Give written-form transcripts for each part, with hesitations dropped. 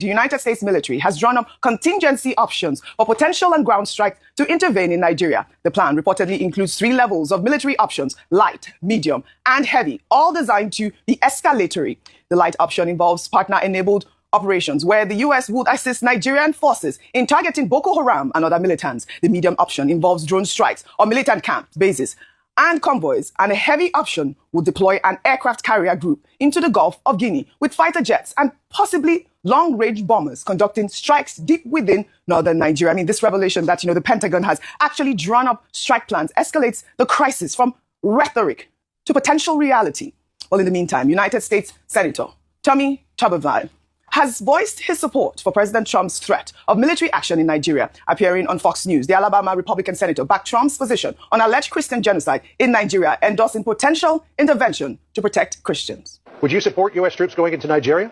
the United States military has drawn up contingency options for potential and ground strikes to intervene in Nigeria. The plan reportedly includes 3 levels of military options: light, medium, and heavy, all designed to be escalatory. The light option involves partner-enabled operations where the U.S. would assist Nigerian forces in targeting Boko Haram and other militants. The medium option involves drone strikes on militant camps, bases, and convoys, and a heavy option would deploy an aircraft carrier group into the Gulf of Guinea with fighter jets and possibly long-range bombers conducting strikes deep within northern Nigeria. I mean, this revelation that, the Pentagon has actually drawn up strike plans escalates the crisis from rhetoric to potential reality. Well, in the meantime, United States Senator Tommy Tuberville has voiced his support for President Trump's threat of military action in Nigeria. Appearing on Fox News, the Alabama Republican senator backed Trump's position on alleged Christian genocide in Nigeria, endorsing potential intervention to protect Christians. Would you support U.S. troops going into Nigeria?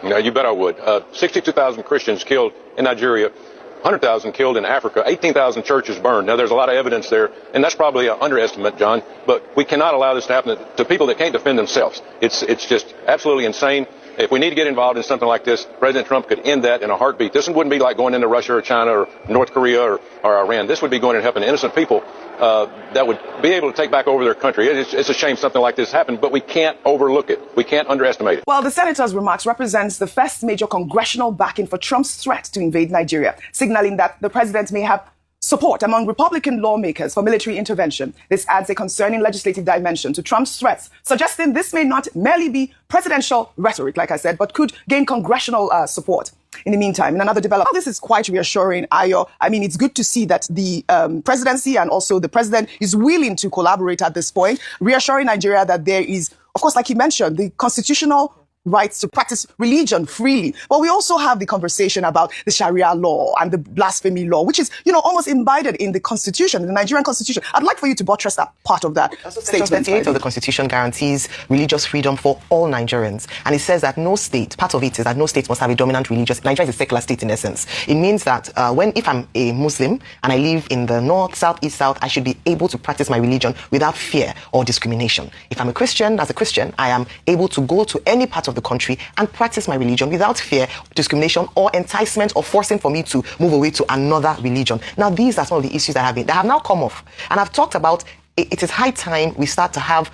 No, you bet I would. 62,000 Christians killed in Nigeria, 100,000 killed in Africa, 18,000 churches burned. Now, there's a lot of evidence there, and that's probably an underestimate, John, but we cannot allow this to happen to people that can't defend themselves. It's just absolutely insane. If we need to get involved in something like this, President Trump could end that in a heartbeat. This wouldn't be like going into Russia or China or North Korea or Iran. This would be going and helping innocent people that would be able to take back over their country. It's a shame something like this happened, but we can't overlook it. We can't underestimate it. Well, the senator's remarks represents the first major congressional backing for Trump's threat to invade Nigeria, signaling that the president may have support among Republican lawmakers for military intervention. This adds a concerning legislative dimension to Trump's threats, suggesting this may not merely be presidential rhetoric, like I said, but could gain congressional support. In the meantime, in another development, this is quite reassuring, Ayo. I mean, it's good to see that the presidency and also the president is willing to collaborate at this point, reassuring Nigeria that there is, of course, like he mentioned, the constitutional rights to practice religion freely. But we also have the conversation about the Sharia law and the blasphemy law, which is, almost embodied in the Constitution, the Nigerian Constitution. I'd like for you to buttress that part of that Section 38 of the Constitution guarantees religious freedom for all Nigerians. And it says that no state, part of it is that no state must have a dominant religious. Nigeria is a secular state in essence. It means that if I'm a Muslim and I live in the north, south, east, south, I should be able to practice my religion without fear or discrimination. If I'm a Christian, as a Christian, I am able to go to any part of the country and practice my religion without fear, discrimination, or enticement or forcing for me to move away to another religion. Now, these are some of the issues that have now come off. And I've talked about it is high time we start to have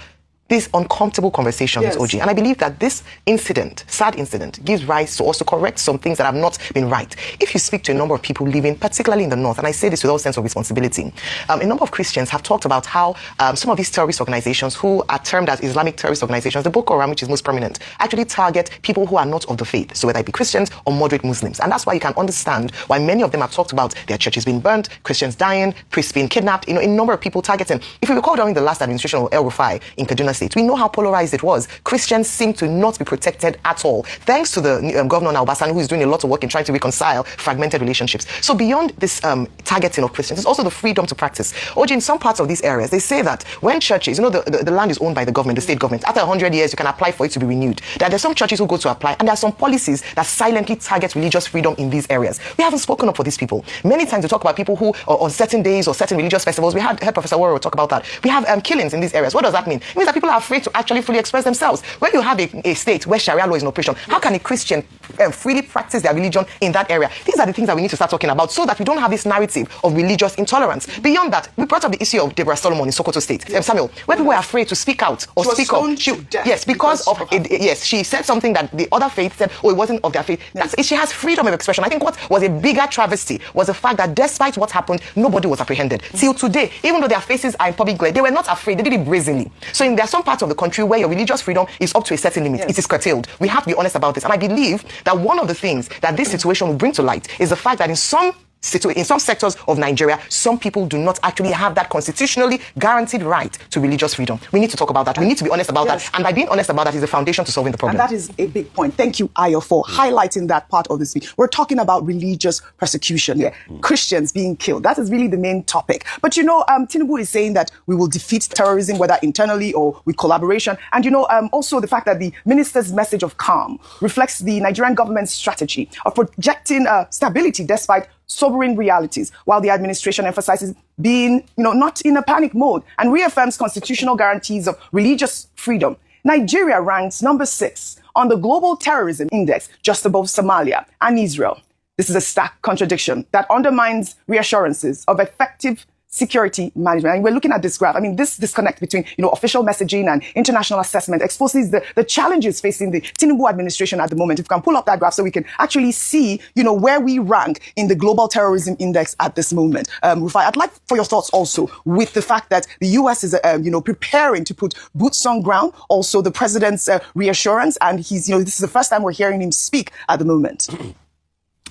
these uncomfortable conversations, yes, OG. And I believe that this incident, sad incident, gives rise to us to correct some things that have not been right. If you speak to a number of people living, particularly in the north, and I say this with all sense of responsibility, a number of Christians have talked about how some of these terrorist organizations who are termed as Islamic terrorist organizations, the Boko Haram, which is most prominent, actually target people who are not of the faith. So whether it be Christians or moderate Muslims. And that's why you can understand why many of them have talked about their churches being burnt, Christians dying, priests being kidnapped, a number of people targeting. If you recall during the last administration of El Rufai in Kaduna State, we know how polarized it was. Christians seem to not be protected at all, thanks to the Governor Obasanjo, who is doing a lot of work in trying to reconcile fragmented relationships. So beyond this targeting of Christians, there's also the freedom to practice. OG, in some parts of these areas, they say that when churches, the land is owned by the government, the state government, after 100 years, you can apply for it to be renewed. That there's some churches who go to apply, and there are some policies that silently target religious freedom in these areas. We haven't spoken up for these people. Many times we talk about people who, on certain days or certain religious festivals, we heard Professor Waro talk about that. We have killings in these areas. What does that mean? It means that people are afraid to actually fully express themselves. When you have a state where Sharia law is in operation, how can a Christian freely practice their religion in that area? These are the things that we need to start talking about so that we don't have this narrative of religious intolerance. Beyond that, we brought up the issue of Deborah Solomon in Sokoto State, Samuel, where people were afraid to speak out or speak up. She said something that the other faith said, it wasn't of their faith. She has freedom of expression. I think what was a bigger travesty was the fact that despite what happened, nobody was apprehended. Till today, even though their faces are in public glare, they were not afraid. They did it brazenly. So there are some parts of the country where your religious freedom is up to a certain limit. Yes. It is curtailed. We have to be honest about this. And I believe that one of the things that this situation will bring to light is the fact that in some sectors of Nigeria, some people do not actually have that constitutionally guaranteed right to religious freedom. We need to talk about that. We need to be honest about that. And by being honest about that is the foundation to solving the problem. And that is a big point. Thank you, Ayo, for highlighting that part of the speech. We're talking about religious persecution here. Christians being killed. That is really the main topic. But Tinubu is saying that we will defeat terrorism, whether internally or with collaboration. And also the fact that the minister's message of calm reflects the Nigerian government's strategy of projecting stability despite sobering realities, while the administration emphasizes being, not in a panic mode and reaffirms constitutional guarantees of religious freedom. Nigeria ranks number 6 on the Global Terrorism Index, just above Somalia and Israel. This is a stark contradiction that undermines reassurances of effective security management. And we're looking at this graph. I mean, this disconnect between, official messaging and international assessment exposes the challenges facing the Tinubu administration at the moment. If we can pull up that graph so we can actually see, where we rank in the Global Terrorism Index at this moment. Rufai, I'd like for your thoughts also with the fact that the U.S. is, preparing to put boots on ground. Also, the president's reassurance, and he's, this is the first time we're hearing him speak at the moment.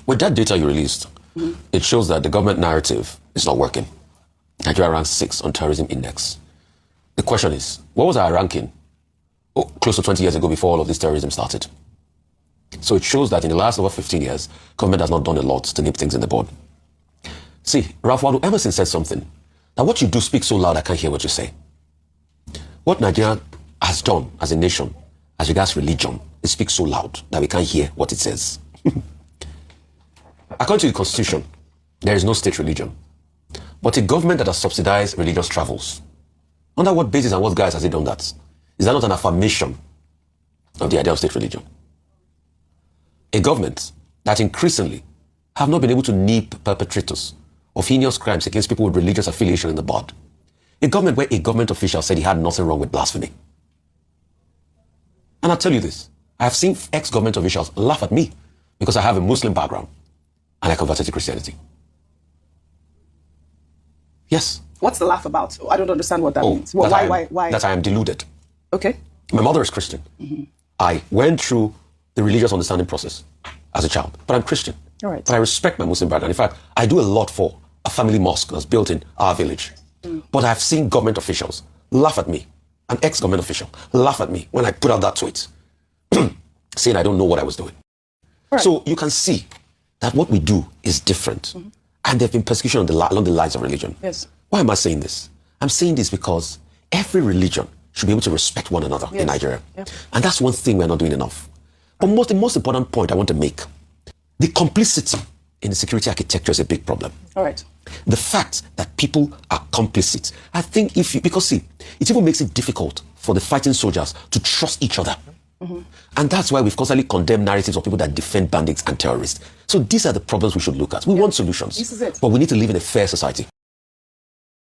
With that data you released, it shows that the government narrative is not working. Nigeria ranks 6 on terrorism index. The question is, what was our ranking close to 20 years ago before all of this terrorism started? So it shows that in the last over 15 years, government has not done a lot to nip things in the bud. See, Ralph Waldo Emerson said something, that what you do speaks so loud I can't hear what you say. What Nigeria has done as a nation, as regards religion, it speaks so loud that we can't hear what it says. According to the Constitution, there is no state religion. But a government that has subsidized religious travels, under what basis and what guise has it done that? Is that not an affirmation of the idea of state religion? A government that increasingly have not been able to nip perpetrators of heinous crimes against people with religious affiliation in the bud. A government where a government official said he had nothing wrong with blasphemy. And I'll tell you this, I have seen ex-government officials laugh at me because I have a Muslim background and I converted to Christianity. Yes. What's the laugh about? I don't understand what that means. Well, why? That I am deluded. Okay. My mother is Christian. I went through the religious understanding process as a child, but I'm Christian. All right. But I respect my Muslim background. In fact, I do a lot for a family mosque that's built in our village. But I've seen government officials laugh at me, an ex-government official, laugh at me when I put out that tweet, saying I don't know what I was doing. Right. So you can see that what we do is different. And there have been persecution along the lines of religion. Yes. Why am I saying this? I'm saying this because every religion should be able to respect one another in Nigeria. Yep. And that's one thing we're not doing enough. But the most important point I want to make, the complicity in the security architecture is a big problem. All right. The fact that people are complicit. I think because see, it even makes it difficult for the fighting soldiers to trust each other. And that's why we've constantly condemned narratives of people that defend bandits and terrorists. So these are the problems we should look at. We want solutions. This is it. But we need to live in a fair society.